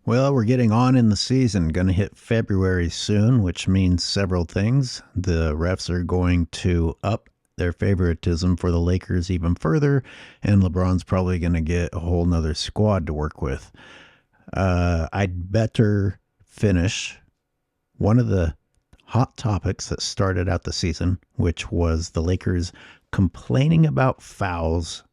Well, we're getting on in the season. Going to hit February soon, which means several things. The refs are going to up their favoritism for the Lakers even further, and LeBron's probably going to get a whole nother squad to work with. I'd better finish one of the hot topics that started out the season, which was the Lakers complaining about fouls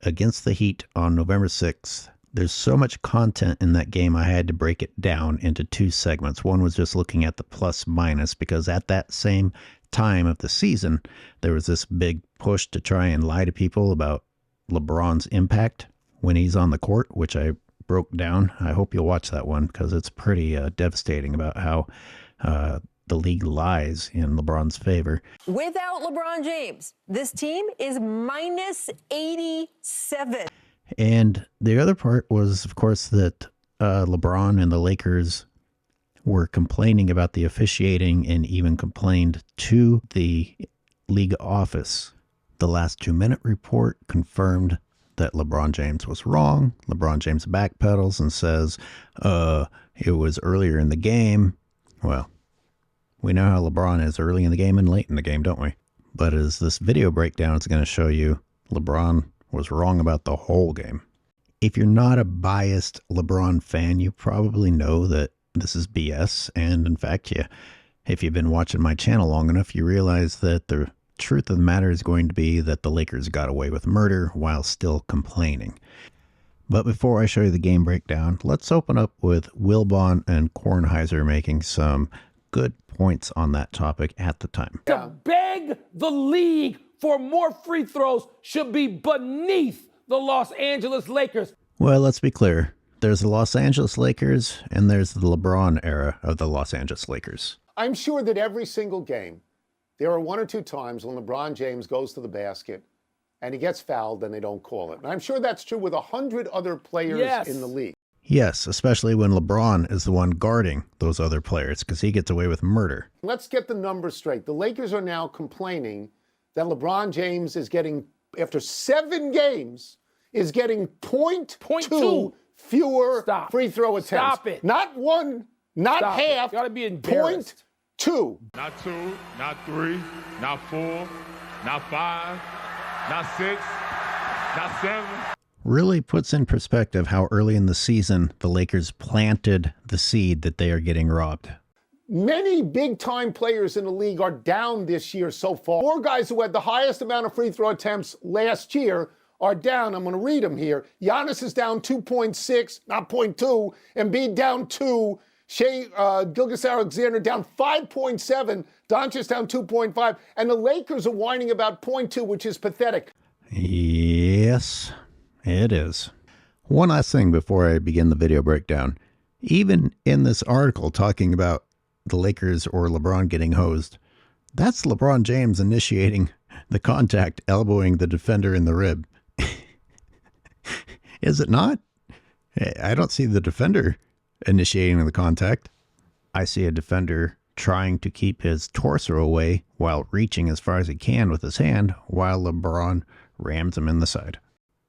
against the Heat on November 6th. There's so much content in that game, I had to break it down into two segments. One was just looking at the plus minus, because at that same time of the season, there was this big push to try and lie to people about LeBron's impact when he's on the court, which I broke down. I hope you'll watch that one, because it's pretty devastating about how the league lies in LeBron's favor. Without LeBron James, this team is minus 87. And the other part was, of course, that LeBron and the Lakers were complaining about the officiating and even complained to the league office. The last 2-minute report confirmed that LeBron James was wrong. LeBron James backpedals and says it was earlier in the game. Well, we know how LeBron is early in the game and late in the game, don't we? But as this video breakdown is going to show you, LeBron was wrong about the whole game. If you're not a biased LeBron fan, you probably know that this is BS. And in fact, if you've been watching my channel long enough, you realize that the truth of the matter is going to be that the Lakers got away with murder while still complaining. But before I show you the game breakdown, let's open up with Wilbon and Kornheiser making some good points on that topic at the time. To beg the league for more free throws should be beneath the Los Angeles Lakers. Well, let's be clear. There's the Los Angeles Lakers and there's the LeBron era of the Los Angeles Lakers. I'm sure that every single game, there are one or two times when LeBron James goes to the basket and he gets fouled and they don't call it. And I'm sure that's true with 100 other players in the league. Yes, especially when LeBron is the one guarding those other players, because he gets away with murder. Let's get the numbers straight. The Lakers are now complaining that LeBron James is getting, after 7 games, is getting 0.2 fewer free throw attempts. Stop it. Not one, not Stop half. You gotta be embarrassed. 0.2. Not 2, not 3, not 4, not 5, not 6, not 7. Really puts in perspective how early in the season the Lakers planted the seed that they are getting robbed. Many big-time players in the league are down this year so far. 4 guys who had the highest amount of free throw attempts last year are down. I'm going to read them here. Giannis is down 2.6, not 0.2. Embiid down 2. Gilgeous-Alexander down 5.7. Doncic down 2.5. And the Lakers are whining about 0.2, which is pathetic. Yes, it is. One last thing before I begin the video breakdown. Even in this article talking about the Lakers or LeBron getting hosed, that's LeBron James initiating the contact, elbowing the defender in the rib. Is it not? I don't see the defender initiating the contact. I see a defender trying to keep his torso away while reaching as far as he can with his hand, while LeBron rams him in the side.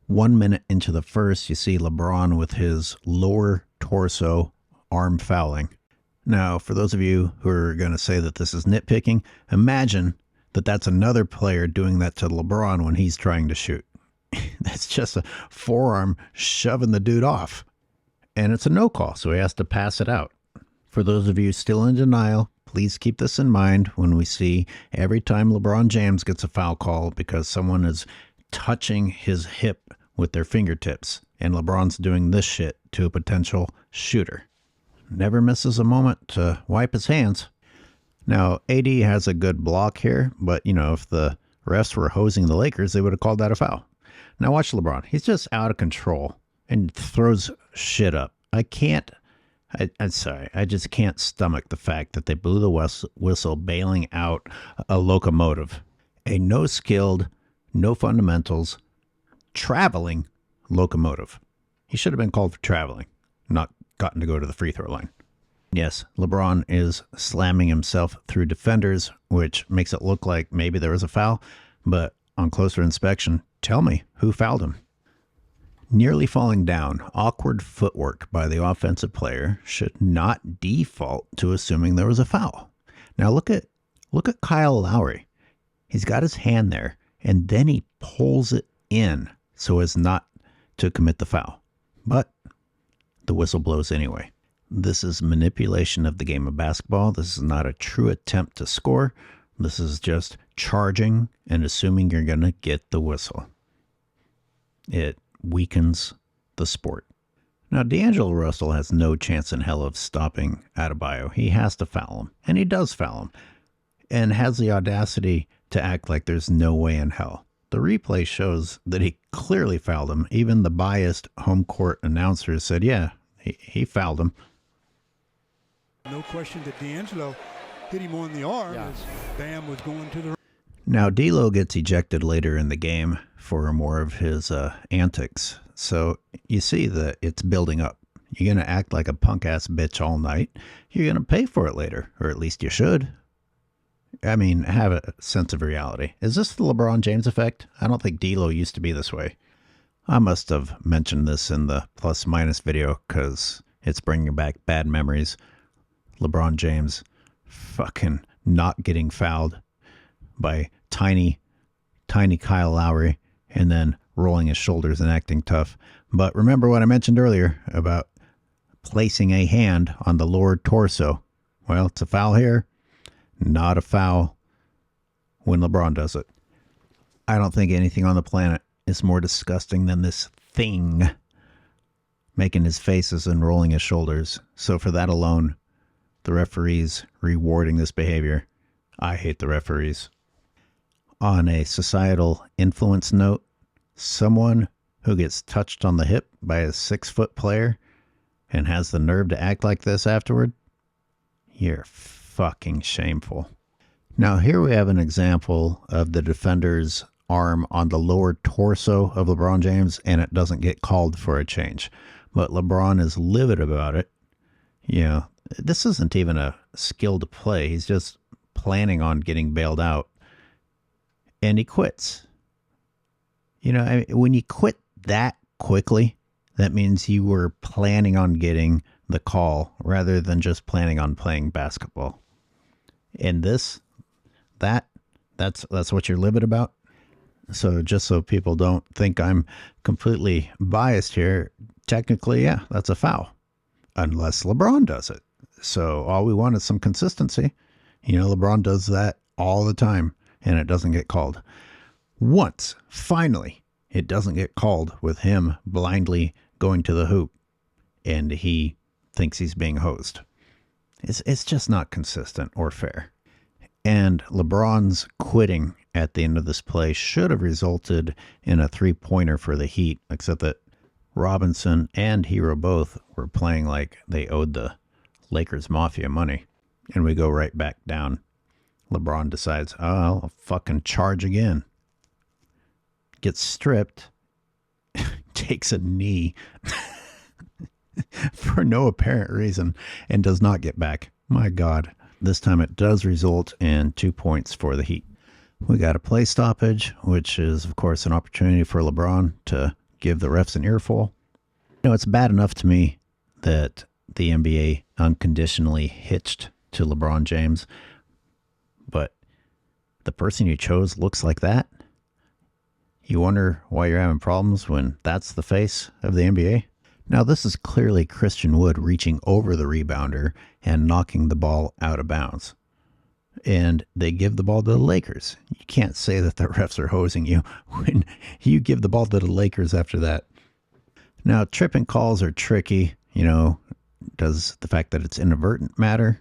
1 minute into the first, you see LeBron with his lower torso arm fouling. Now, for those of you who are going to say that this is nitpicking, imagine that that's another player doing that to LeBron when he's trying to shoot. That's just a forearm shoving the dude off. And it's a no call, so he has to pass it out. For those of you still in denial, please keep this in mind when we see every time LeBron James gets a foul call because someone is touching his hip with their fingertips, and LeBron's doing this shit to a potential shooter. Never misses a moment to wipe his hands. Now, AD has a good block here, but, you know, if the refs were hosing the Lakers, they would have called that a foul. Now watch LeBron. He's just out of control and throws shit up. I'm sorry. I just can't stomach the fact that they blew the whistle bailing out a locomotive. A no-skilled, no fundamentals, traveling locomotive. He should have been called for traveling, not gotten to go to the free throw line. Yes, LeBron is slamming himself through defenders, which makes it look like maybe there was a foul, but on closer inspection, tell me who fouled him. Nearly falling down, awkward footwork by the offensive player should not default to assuming there was a foul. Now look at Kyle Lowry. He's got his hand there, and then he pulls it in so as not to commit the foul. But the whistle blows anyway. This is manipulation of the game of basketball. This is not a true attempt to score. This is just charging and assuming you're going to get the whistle. It weakens the sport. Now, D'Angelo Russell has no chance in hell of stopping Adebayo. He has to foul him, and he does foul him, and has the audacity to act like there's no way in hell. The replay shows that he clearly fouled him. Even the biased home court announcers said, yeah, he fouled him. No question that D'Angelo hit him on the arm as Bam was going to the... Now, D'Lo gets ejected later in the game for more of his antics. So you see that it's building up. You're going to act like a punk-ass bitch all night. You're going to pay for it later, or at least you should. I mean, have a sense of reality. Is this the LeBron James effect? I don't think D'Lo used to be this way. I must have mentioned this in the plus-minus video because it's bringing back bad memories. LeBron James fucking not getting fouled by tiny Kyle Lowry and then rolling his shoulders and acting tough. But remember what I mentioned earlier about placing a hand on the lower torso. Well, it's a foul here, not a foul when LeBron does it. I don't think anything on the planet is more disgusting than this thing making his faces and rolling his shoulders. So for that alone, the referees rewarding this behavior. I hate the referees. On a societal influence note, someone who gets touched on the hip by a 6-foot player and has the nerve to act like this afterward, you're fucking shameful. Now here we have an example of the defender's arm on the lower torso of LeBron James, and it doesn't get called for a change. But LeBron is livid about it. You know, this isn't even a skilled play. He's just planning on getting bailed out. And he quits. You know, I mean, when you quit that quickly, that means you were planning on getting the call rather than just planning on playing basketball. And that's what you're livid about. So just so people don't think I'm completely biased here, technically, yeah, that's a foul. Unless LeBron does it. So all we want is some consistency. You know, LeBron does that all the time, and it doesn't get called. Once, finally, it doesn't get called with him blindly going to the hoop, and he thinks he's being hosed. It's just not consistent or fair. And LeBron's quitting at the end of this play should have resulted in a three-pointer for the Heat, except that Robinson and Hero both were playing like they owed the Lakers Mafia money. And we go right back down. LeBron decides, oh, I'll fucking charge again. Gets stripped, takes a knee for no apparent reason, and does not get back. My God. This time it does result in 2 points for the Heat. We got a play stoppage, which is, of course, an opportunity for LeBron to give the refs an earful. You know, it's bad enough to me that the NBA unconditionally hitched to LeBron James, but the person you chose looks like that. You wonder why you're having problems when that's the face of the NBA? Now, this is clearly Christian Wood reaching over the rebounder and knocking the ball out of bounds. And they give the ball to the Lakers. You can't say that the refs are hosing you when you give the ball to the Lakers after that. Now, tripping calls are tricky. You know, does the fact that it's inadvertent matter?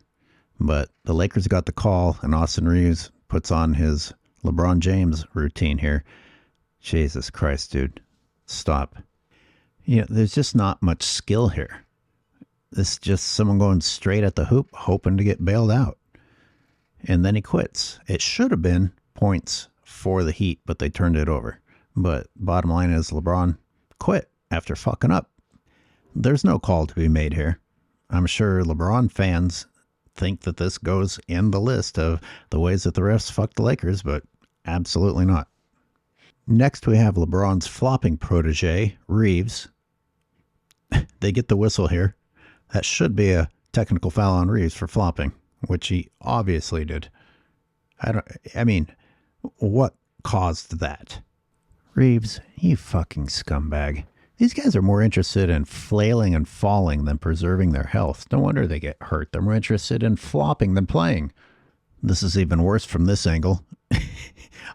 But the Lakers got the call, and Austin Reaves puts on his LeBron James routine here. Jesus Christ, dude. Stop. You know, there's just not much skill here. This is just someone going straight at the hoop, hoping to get bailed out. And then he quits. It should have been points for the Heat, but they turned it over. But bottom line is LeBron quit after fucking up. There's no call to be made here. I'm sure LeBron fans think that this goes in the list of the ways that the refs fucked the Lakers, but absolutely not. Next, we have LeBron's flopping protege, Reaves. They get the whistle here. That should be a technical foul on Reaves for flopping, which he obviously did. I mean, what caused that? Reaves, you fucking scumbag. These guys are more interested in flailing and falling than preserving their health. No wonder they get hurt. They're more interested in flopping than playing. This is even worse from this angle.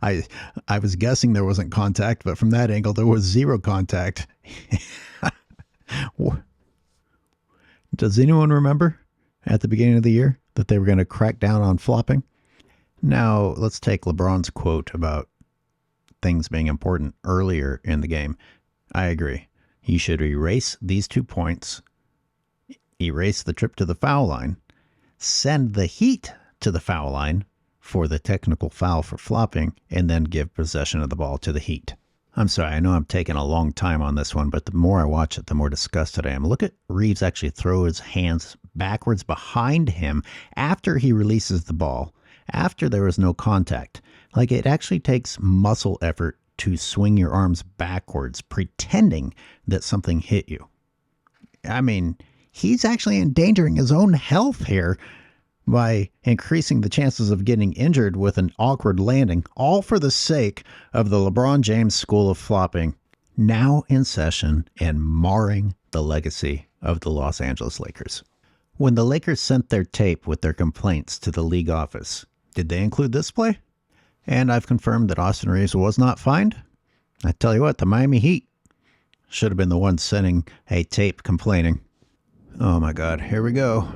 I was guessing there wasn't contact, but from that angle, there was zero contact. Does anyone remember at the beginning of the year that they were going to crack down on flopping? Now, let's take LeBron's quote about things being important earlier in the game. I agree. You should erase these 2 points, erase the trip to the foul line, send the Heat to the foul line for the technical foul for flopping, and then give possession of the ball to the Heat. I'm sorry, I know I'm taking a long time on this one, but the more I watch it, the more disgusted I am. Look at Reaves actually throw his hands backwards behind him after he releases the ball, after there was no contact. Like, it actually takes muscle effort to swing your arms backwards, pretending that something hit you. I mean, he's actually endangering his own health here by increasing the chances of getting injured with an awkward landing, all for the sake of the LeBron James school of flopping, now in session and marring the legacy of the Los Angeles Lakers. When the Lakers sent their tape with their complaints to the league office, did they include this play? And I've confirmed that Austin Reaves was not fined. I tell you what, the Miami Heat should have been the ones sending a tape complaining. Oh my God, here we go.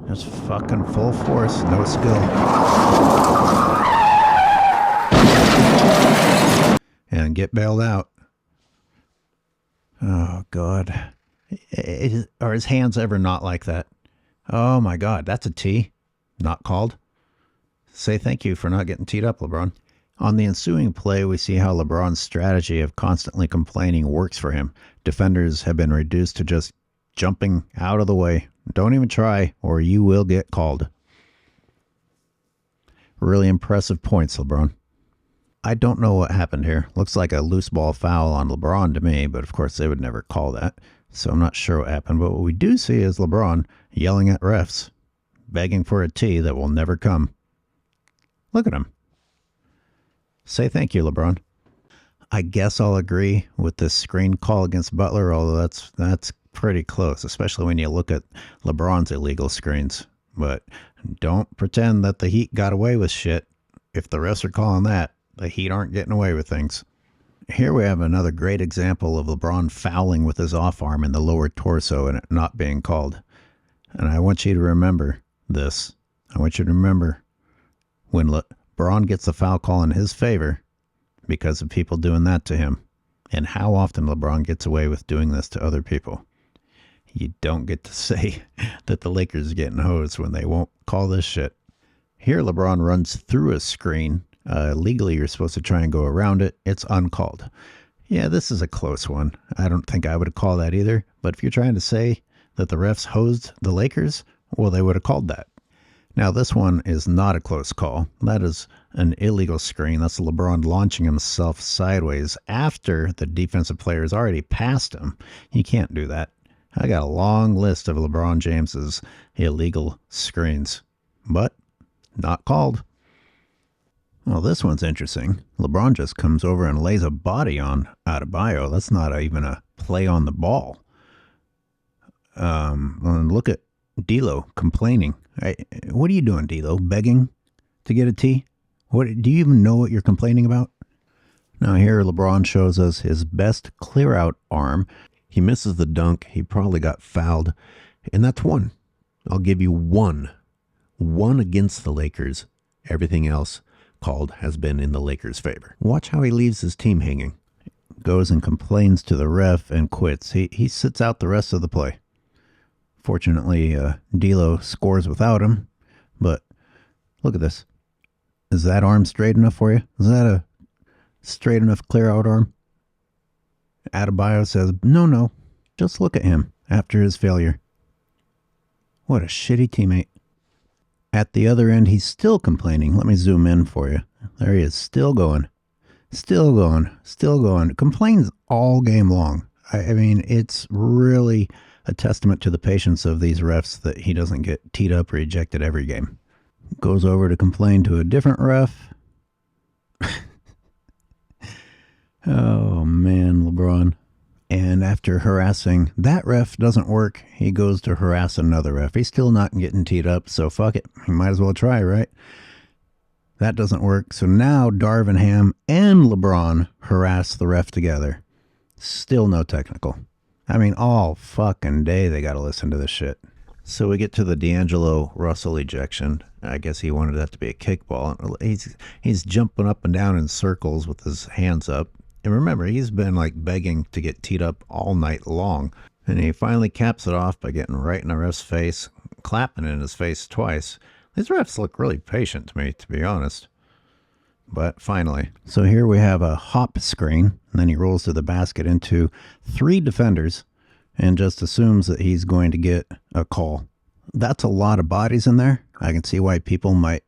Just fucking full force, no skill. And get bailed out. Oh God. Are his hands ever not like that? Oh my God, that's a tee. Not called. Say thank you for not getting teed up, LeBron. On the ensuing play, we see how LeBron's strategy of constantly complaining works for him. Defenders have been reduced to just jumping out of the way. Don't even try, or you will get called. Really impressive points, LeBron. I don't know what happened here. Looks like a loose ball foul on LeBron to me, but of course they would never call that. So I'm not sure what happened. But what we do see is LeBron yelling at refs, begging for a tee that will never come. Look at him. Say thank you, LeBron. I guess I'll agree with this screen call against Butler, although that's pretty close, especially when you look at LeBron's illegal screens. But don't pretend that the Heat got away with shit. If the refs are calling that, the Heat aren't getting away with things. Here we have another great example of LeBron fouling with his off arm in the lower torso and it not being called. And I want you to remember this. I want you to remember when LeBron gets a foul call in his favor because of people doing that to him, and how often LeBron gets away with doing this to other people. You don't get to say that the Lakers are getting hosed when they won't call this shit. Here LeBron runs through a screen. Legally, you're supposed to try and go around it. It's uncalled. Yeah, this is a close one. I don't think I would call that either. But if you're trying to say that the refs hosed the Lakers, well, they would have called that. Now, this one is not a close call. That is an illegal screen. That's LeBron launching himself sideways after the defensive player has already passed him. You can't do that. I got a long list of LeBron James's illegal screens, but not called. Well, this one's interesting. LeBron just comes over and lays a body on Adebayo. That's not even a play on the ball. And look at D'Lo complaining. What are you doing, D'Lo? Begging to get a tee? What do you even know what you're complaining about? Now here LeBron shows us his best clear out arm. He misses the dunk. He probably got fouled. And that's one. I'll give you one. One against the Lakers. Everything else called has been in the Lakers' favor. Watch how he leaves his team hanging. Goes and complains to the ref and quits. He sits out the rest of the play. Fortunately, D'Lo scores without him. But look at this. Is that arm straight enough for you? Is that a straight enough clear out arm? Adebayo says, no. Just look at him after his failure. What a shitty teammate. At the other end, he's still complaining. Let me zoom in for you. There he is, still going. Still going. Complains all game long. I mean, it's really a testament to the patience of these refs that he doesn't get teed up or ejected every game. Goes over to complain to a different ref. Oh, man, LeBron. And after harassing that ref doesn't work, he goes to harass another ref. He's still not getting teed up, so fuck it. He might as well try, right? That doesn't work. So now Darvin Ham and LeBron harass the ref together. Still no technical. I mean, all fucking day they got to listen to this shit. So we get to the D'Angelo Russell ejection. I guess he wanted that to be a kickball. He's jumping up and down in circles with his hands up. And remember, he's been like begging to get teed up all night long. And he finally caps it off by getting right in the ref's face, clapping in his face twice. These refs look really patient to me, to be honest. But finally. So here we have a hop screen, and then he rolls to the basket into 3 defenders and just assumes that he's going to get a call. That's a lot of bodies in there. I can see why people might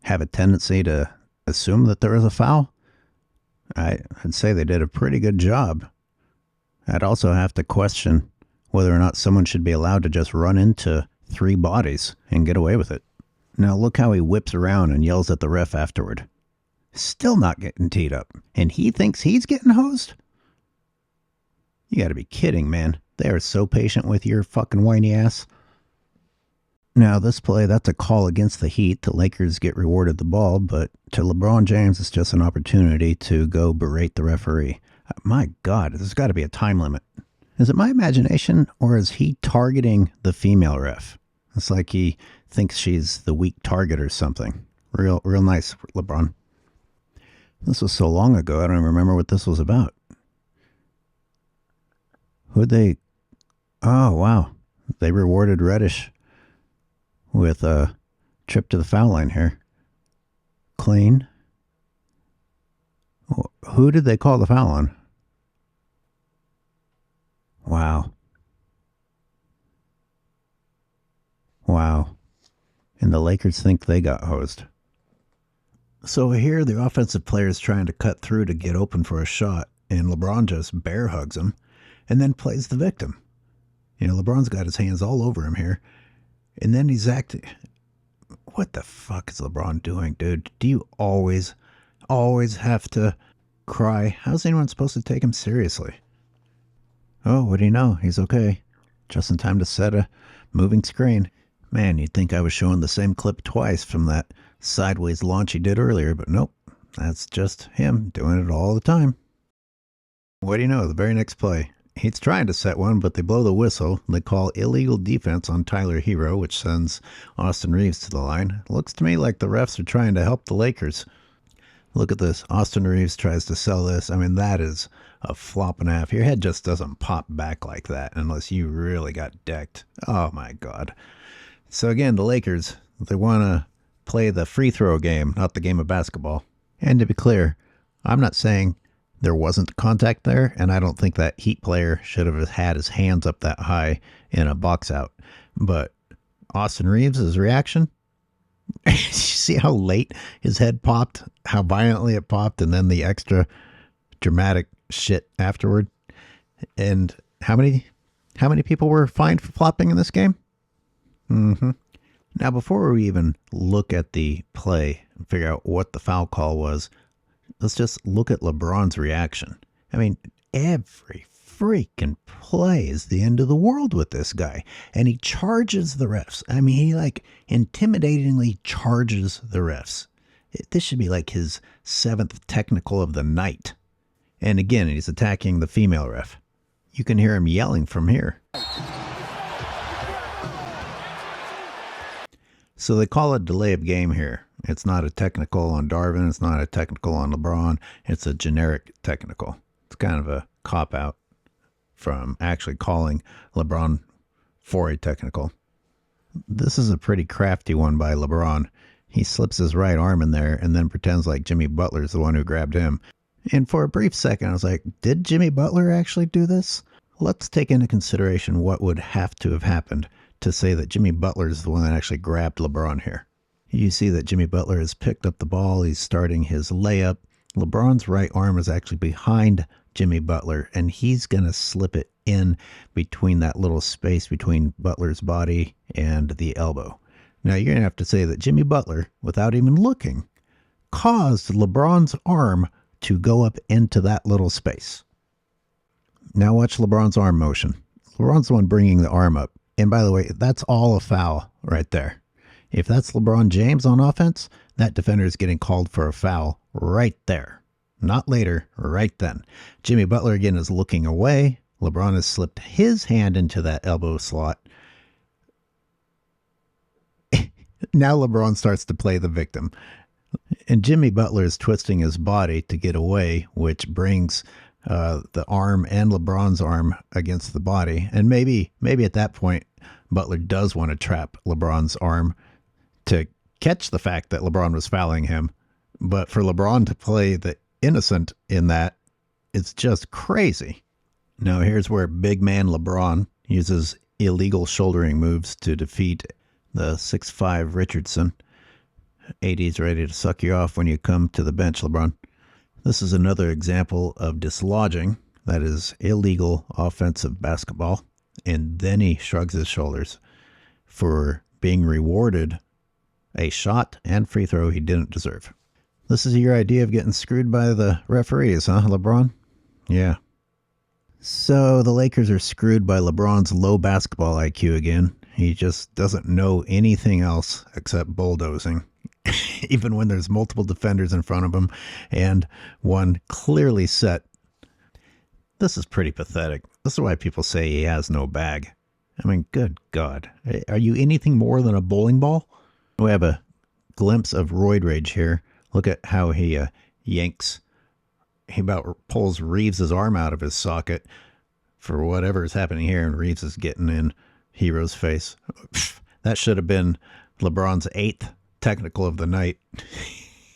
have a tendency to assume that there is a foul. I'd say they did a pretty good job. I'd also have to question whether or not someone should be allowed to just run into 3 bodies and get away with it. Now look how he whips around and yells at the ref afterward. Still not getting teed up. And he thinks he's getting hosed? You gotta be kidding, man. They are so patient with your fucking whiny ass. Now this play, that's a call against the Heat. The Lakers get rewarded the ball, but to LeBron James, it's just an opportunity to go berate the referee. My God, there's got to be a time limit. Is it my imagination, or is he targeting the female ref? It's like he thinks she's the weak target or something. Real nice, LeBron. This was so long ago, I don't even remember what this was about. Who'd they... Oh, wow. They rewarded Reddish with a trip to the foul line here. Clean. Who did they call the foul on? Wow. Wow. And the Lakers think they got hosed. So here the offensive player is trying to cut through to get open for a shot, and LeBron just bear hugs him and then plays the victim. You know, LeBron's got his hands all over him here. And then he's acting... What the fuck is LeBron doing, dude? Do you always have to cry? How's anyone supposed to take him seriously? Oh, what do you know? He's okay. Just in time to set a moving screen. Man, you'd think I was showing the same clip twice from that sideways launch he did earlier, but nope. That's just him doing it all the time. What do you know? The very next play. He's trying to set one, but they blow the whistle. They call illegal defense on Tyler Hero, which sends Austin Reaves to the line. It looks to me like the refs are trying to help the Lakers. Look at this. Austin Reaves tries to sell this. I mean, that is a flop and a half. Your head just doesn't pop back like that unless you really got decked. Oh, my God. So, again, the Lakers, they want to play the free throw game, not the game of basketball. And to be clear, I'm not saying there wasn't contact there, and I don't think that Heat player should have had his hands up that high in a box out. But Austin Reaves' reaction, you see how late his head popped, how violently it popped, and then the extra dramatic shit afterward. And how many people were fined for flopping in this game? Now, before we even look at the play and figure out what the foul call was, let's just look at LeBron's reaction. I mean, every freaking play is the end of the world with this guy. And he charges the refs. I mean, he like intimidatingly charges the refs. This should be like his 7th technical of the night. And again, he's attacking the female ref. You can hear him yelling from here. So they call it delay of game here. It's not a technical on Darvin. It's not a technical on LeBron. It's a generic technical. It's kind of a cop-out from actually calling LeBron for a technical. This is a pretty crafty one by LeBron. He slips his right arm in there and then pretends like Jimmy Butler's the one who grabbed him. And for a brief second, I was like, did Jimmy Butler actually do this? Let's take into consideration what would have to have happened to say that Jimmy Butler is the one that actually grabbed LeBron here. You see that Jimmy Butler has picked up the ball. He's starting his layup. LeBron's right arm is actually behind Jimmy Butler, and he's going to slip it in between that little space between Butler's body and the elbow. Now, you're going to have to say that Jimmy Butler, without even looking, caused LeBron's arm to go up into that little space. Now watch LeBron's arm motion. LeBron's the one bringing the arm up. And by the way, that's all a foul right there. If that's LeBron James on offense, that defender is getting called for a foul right there. Not later, right then. Jimmy Butler again is looking away. LeBron has slipped his hand into that elbow slot. Now LeBron starts to play the victim. And Jimmy Butler is twisting his body to get away, which brings the arm and LeBron's arm against the body. And maybe at that point, Butler does want to trap LeBron's arm to catch the fact that LeBron was fouling him. But for LeBron to play the innocent in that, it's just crazy. Now here's where big man LeBron uses illegal shouldering moves to defeat the 6'5" Richardson. AD's ready to suck you off when you come to the bench, LeBron. This is another example of dislodging, that is illegal offensive basketball. And then he shrugs his shoulders for being rewarded a shot and free throw he didn't deserve. This is your idea of getting screwed by the referees, huh, LeBron? Yeah. So the Lakers are screwed by LeBron's low basketball IQ again. He just doesn't know anything else except bulldozing. Even when there's multiple defenders in front of him and one clearly set. This is pretty pathetic. This is why people say he has no bag. I mean, good God. Are you anything more than a bowling ball? We have a glimpse of roid rage here. Look at how he yanks. He about pulls Reaves' arm out of his socket for whatever is happening here, and Reaves is getting in Hero's face. That should have been LeBron's 8th technical of the night.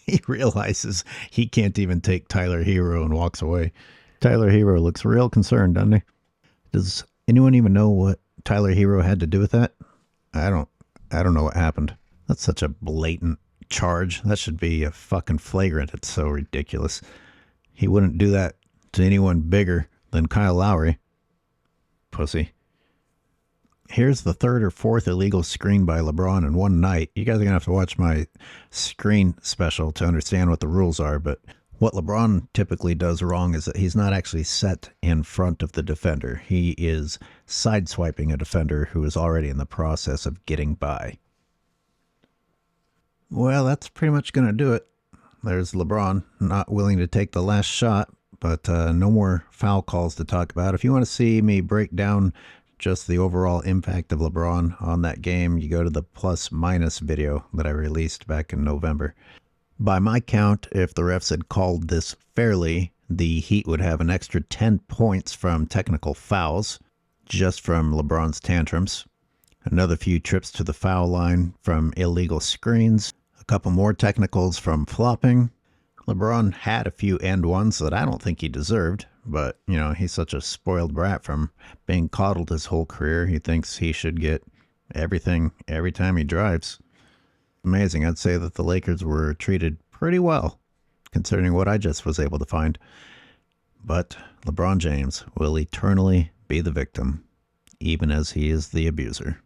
He realizes he can't even take Tyler Hero and walks away. Tyler Hero looks real concerned, doesn't he? Does anyone even know what Tyler Hero had to do with that? I don't know what happened. That's such a blatant charge. That should be a fucking flagrant. It's so ridiculous. He wouldn't do that to anyone bigger than Kyle Lowry. Pussy. Here's the 3rd or 4th illegal screen by LeBron in one night. You guys are going to have to watch my screen special to understand what the rules are, but what LeBron typically does wrong is that he's not actually set in front of the defender. He is sideswiping a defender who is already in the process of getting by. Well, that's pretty much going to do it. There's LeBron not willing to take the last shot, but no more foul calls to talk about. If you want to see me break down just the overall impact of LeBron on that game, you go to the plus-minus video that I released back in November. By my count, if the refs had called this fairly, the Heat would have an extra 10 points from technical fouls, just from LeBron's tantrums, another few trips to the foul line from illegal screens, a couple more technicals from flopping. LeBron had a few and ones that I don't think he deserved, but, you know, he's such a spoiled brat from being coddled his whole career. He thinks he should get everything every time he drives. Amazing. I'd say that the Lakers were treated pretty well, considering what I just was able to find. But LeBron James will eternally be the victim, even as he is the abuser.